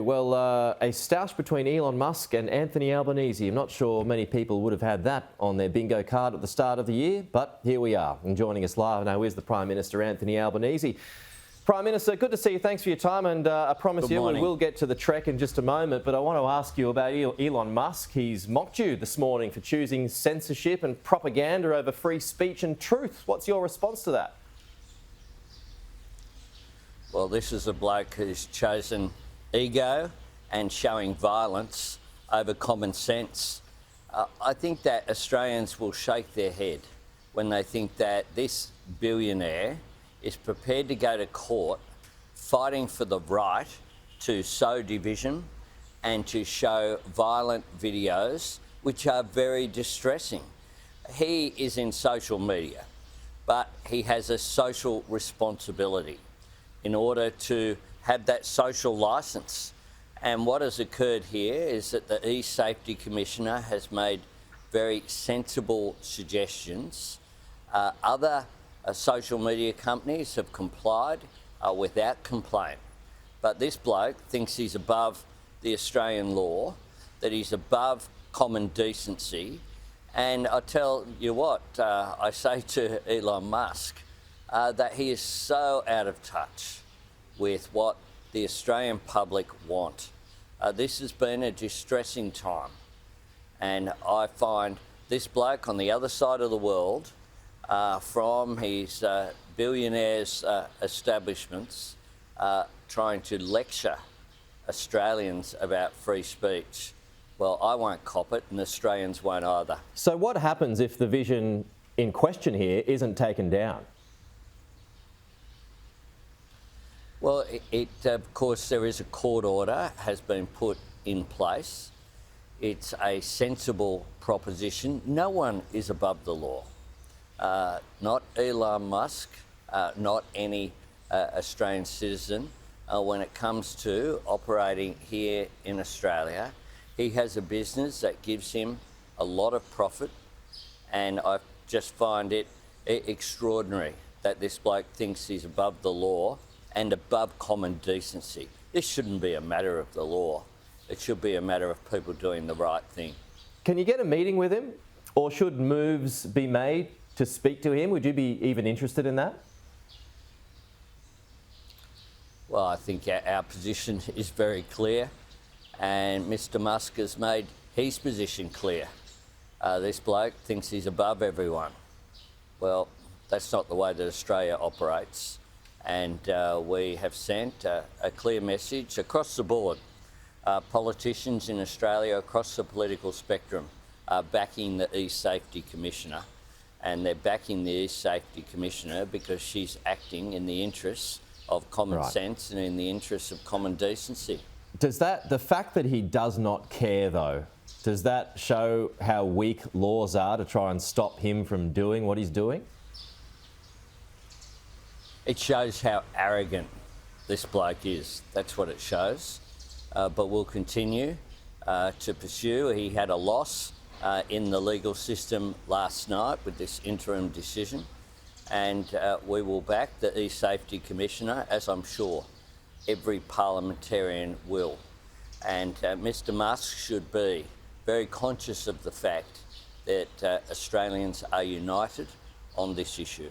Well, a stoush between Elon Musk and Anthony Albanese. I'm not sure many people would have had that on their bingo card at the start of the year, but here we are. And joining us live now is the Prime Minister Anthony Albanese. Prime Minister, good to see you. Thanks for your time, and I promise you we will get to the trek in just a moment, but I want to ask you about Elon Musk. He's mocked you this morning for choosing censorship and propaganda over free speech and truth. What's your response to that? Well, this is a bloke who's chosen ego and showing violence over common sense. I think that Australians will shake their head when they think that this billionaire is prepared to go to court fighting for the right to sow division and to show violent videos which are very distressing. He is in social media, but he has a social responsibility in order to have that social licence. And what has occurred here is that the eSafety Commissioner has made very sensible suggestions. Other social media companies have complied without complaint. But this bloke thinks he's above the Australian law, that he's above common decency. And I tell you what, I say to Elon Musk that he is so out of touch with what the Australian public want. This has been a distressing time, and I find this bloke on the other side of the world, from his billionaires' establishments, trying to lecture Australians about free speech. Well, I won't cop it, and Australians won't either. So what happens if the vision in question here isn't taken down? Well, of course, there is a court order has been put in place. It's a sensible proposition. No one is above the law. Not Elon Musk, not any Australian citizen. When it comes to operating here in Australia, he has a business that gives him a lot of profit, and I just find it extraordinary that this bloke thinks he's above the law and above common decency. This shouldn't be a matter of the law. It should be a matter of people doing the right thing. Can you get a meeting with him, or should moves be made to speak to him? Would you be even interested in that? Well, I think our position is very clear, and Mr Musk has made his position clear. This bloke thinks he's above everyone. Well, that's not the way that Australia operates. And we have sent a clear message across the board. Politicians in Australia across the political spectrum are backing the eSafety Commissioner, and they're backing the eSafety Commissioner because she's acting in the interests of common sense and in the interests of common decency. Does the fact that he does not care though, does that show how weak laws are to try and stop him from doing what he's doing? It shows how arrogant this bloke is. That's what it shows. But we'll continue to pursue. He had a loss in the legal system last night with this interim decision, and we will back the eSafety Commissioner, as I'm sure every parliamentarian will. And Mr Musk should be very conscious of the fact that Australians are united on this issue.